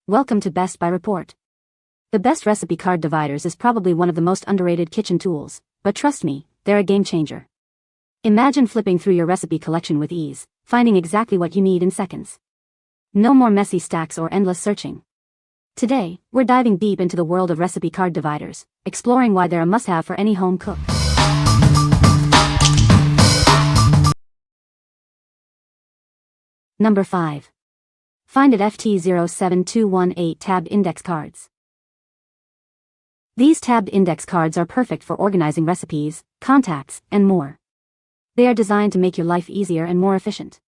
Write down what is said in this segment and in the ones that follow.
Welcome to Best by Report. The best recipe card dividers is probably one of the most underrated kitchen tools, but trust me, they're a game changer. Imagine flipping through your recipe collection with ease, finding exactly what you need in seconds. No more messy stacks or endless searching. Today, we're diving deep into the world of recipe card dividers, exploring why they're a must-have for any home cook. Number 5. Find it FT07218 Tabbed Index Cards. These tabbed index cards are perfect for organizing recipes, contacts, and more. They are designed to make your life easier and more efficient.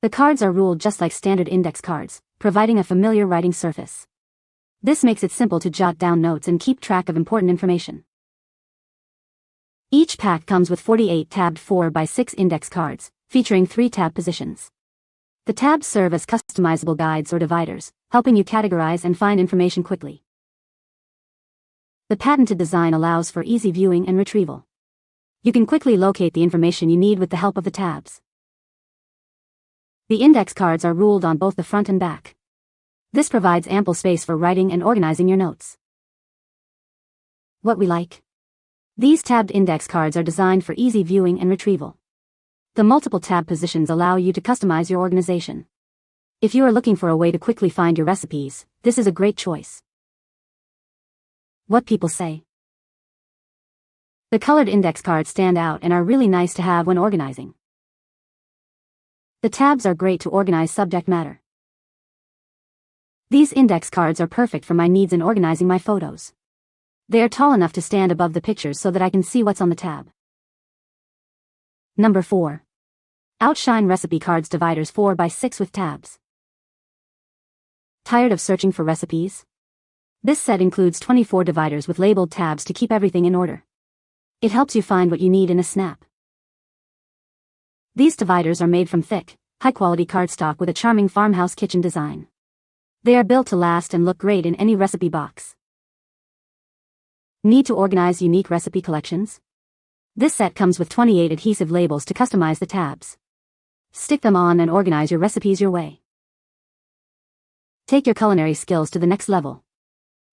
The cards are ruled just like standard index cards, providing a familiar writing surface. This makes it simple to jot down notes and keep track of important information. Each pack comes with 48 tabbed 4x6 index cards, featuring 3 tab positions. The tabs serve as customizable guides or dividers, helping you categorize and find information quickly. The patented design allows for easy viewing and retrieval. You can quickly locate the information you need with the help of the tabs. The index cards are ruled on both the front and back. This provides ample space for writing and organizing your notes. What we like? These tabbed index cards are designed for easy viewing and retrieval. The multiple tab positions allow you to customize your organization. If you are looking for a way to quickly find your recipes, this is a great choice. What people say. The colored index cards stand out and are really nice to have when organizing. The tabs are great to organize subject matter. These index cards are perfect for my needs in organizing my photos. They are tall enough to stand above the pictures so that I can see what's on the tab. Number 4. OUTSHINE Recipe Cards Dividers 4x6 with Tabs. Tired of searching for recipes? This set includes 24 dividers with labeled tabs to keep everything in order. It helps you find what you need in a snap. These dividers are made from thick, high-quality cardstock with a charming farmhouse kitchen design. They are built to last and look great in any recipe box. Need to organize unique recipe collections? This set comes with 28 adhesive labels to customize the tabs. Stick them on and organize your recipes your way. Take your culinary skills to the next level.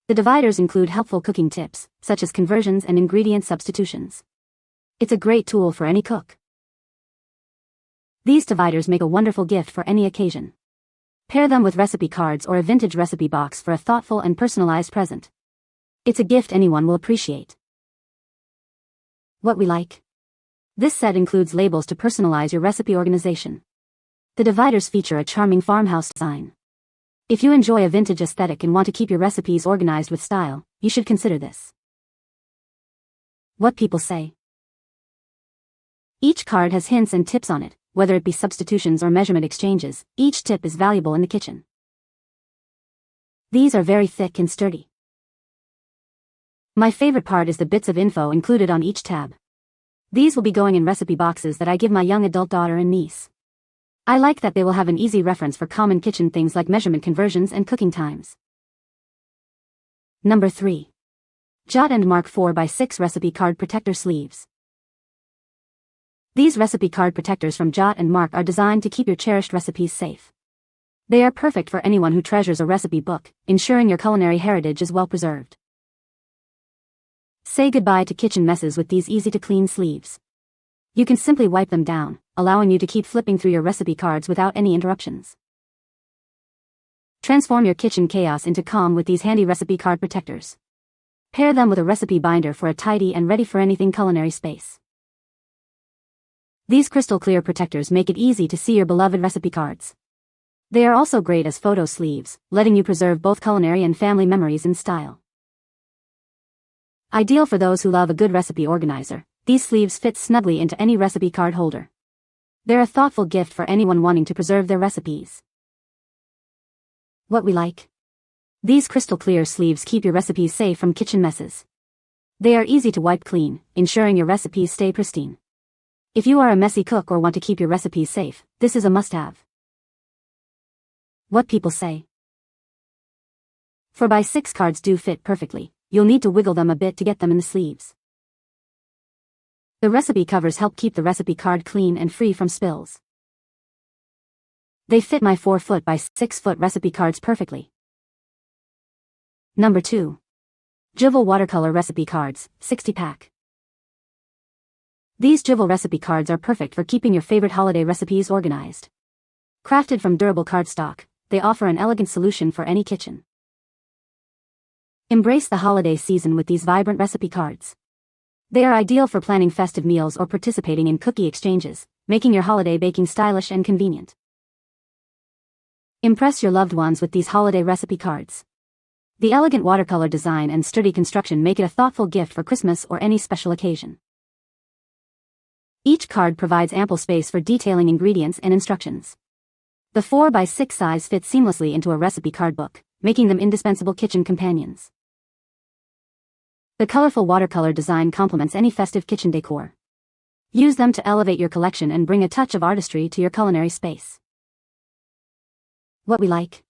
The dividers include helpful cooking tips, such as conversions and ingredient substitutions. It's a great tool for any cook. These dividers make a wonderful gift for any occasion. Pair them with recipe cards or a vintage recipe box for a thoughtful and personalized present. It's a gift anyone will appreciate. What we like? This set includes labels to personalize your recipe organization. The dividers feature a charming farmhouse design. If you enjoy a vintage aesthetic and want to keep your recipes organized with style, you should consider this. What people say. Each card has hints and tips on it, whether it be substitutions or measurement exchanges. Each tip is valuable in the kitchen. These are very thick and sturdy. My favorite part is the bits of info included on each tab. These will be going in recipe boxes that I give my young adult daughter and niece. I like that they will have an easy reference for common kitchen things like measurement conversions and cooking times. Number 3. Jot and Mark 4x6 Recipe Card Protector Sleeves. These recipe card protectors from Jot and Mark are designed to keep your cherished recipes safe. They are perfect for anyone who treasures a recipe book, ensuring your culinary heritage is well preserved. Say goodbye to kitchen messes with these easy-to-clean sleeves. You can simply wipe them down, allowing you to keep flipping through your recipe cards without any interruptions. Transform your kitchen chaos into calm with these handy recipe card protectors. Pair them with a recipe binder for a tidy and ready-for-anything culinary space. These crystal-clear protectors make it easy to see your beloved recipe cards. They are also great as photo sleeves, letting you preserve both culinary and family memories in style. Ideal for those who love a good recipe organizer, these sleeves fit snugly into any recipe card holder. They're a thoughtful gift for anyone wanting to preserve their recipes. What we like? These crystal clear sleeves keep your recipes safe from kitchen messes. They are easy to wipe clean, ensuring your recipes stay pristine. If you are a messy cook or want to keep your recipes safe, this is a must-have. What people say. 4x6 cards do fit perfectly. You'll need to wiggle them a bit to get them in the sleeves. The recipe covers help keep the recipe card clean and free from spills. They fit my 4-foot by 6-foot recipe cards perfectly. Number 2. Juvale Watercolor Recipe Cards, 60-pack. These Juvale recipe cards are perfect for keeping your favorite holiday recipes organized. Crafted from durable cardstock, they offer an elegant solution for any kitchen. Embrace the holiday season with these vibrant recipe cards. They are ideal for planning festive meals or participating in cookie exchanges, making your holiday baking stylish and convenient. Impress your loved ones with these holiday recipe cards. The elegant watercolor design and sturdy construction make it a thoughtful gift for Christmas or any special occasion. Each card provides ample space for detailing ingredients and instructions. The 4x6 size fits seamlessly into a recipe card book, making them indispensable kitchen companions. The colorful watercolor design complements any festive kitchen decor. Use them to elevate your collection and bring a touch of artistry to your culinary space. What we like.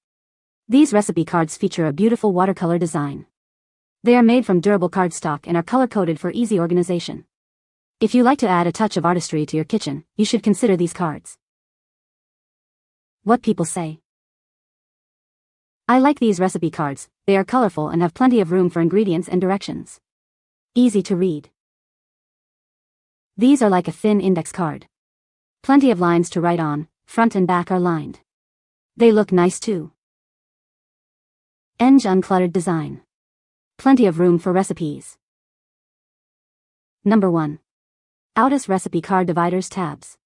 These recipe cards feature a beautiful watercolor design. They are made from durable cardstock and are color-coded for easy organization. If you like to add a touch of artistry to your kitchen, you should consider these cards. What people say. I like these recipe cards. They are colorful and have plenty of room for ingredients and directions. Easy to read. These are like a thin index card. Plenty of lines to write on, front and back are lined. They look nice too. Uncluttered design. Plenty of room for recipes. Number 1. Outus Recipe Card Dividers Tabs.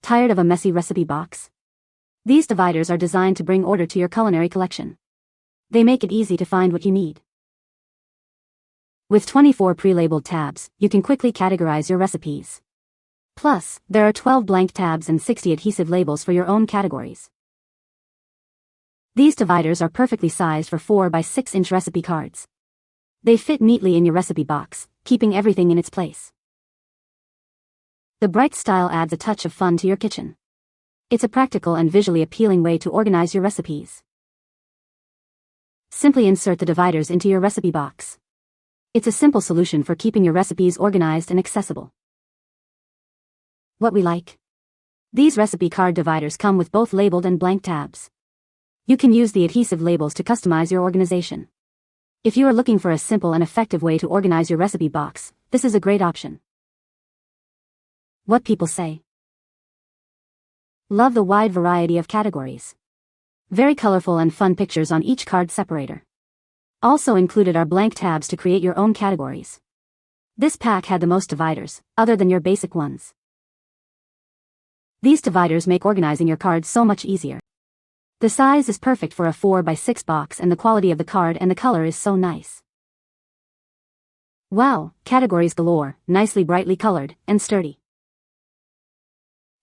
Tired of a messy recipe box? These dividers are designed to bring order to your culinary collection. They make it easy to find what you need. With 24 pre-labeled tabs, you can quickly categorize your recipes. Plus, there are 12 blank tabs and 60 adhesive labels for your own categories. These dividers are perfectly sized for 4x6-inch recipe cards. They fit neatly in your recipe box, keeping everything in its place. The bright style adds a touch of fun to your kitchen. It's a practical and visually appealing way to organize your recipes. Simply insert the dividers into your recipe box. It's a simple solution for keeping your recipes organized and accessible. What we like. These recipe card dividers come with both labeled and blank tabs. You can use the adhesive labels to customize your organization. If you are looking for a simple and effective way to organize your recipe box, this is a great option. What people say. Love the wide variety of categories. Very colorful and fun pictures on each card separator. Also included are blank tabs to create your own categories. This pack had the most dividers, other than your basic ones. These dividers make organizing your cards so much easier. The size is perfect for a 4x6 box and the quality of the card and the color is so nice. Wow, categories galore, nicely brightly colored, and sturdy.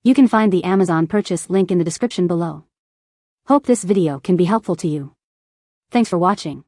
You can find the Amazon purchase link in the description below. Hope this video can be helpful to you. Thanks for watching.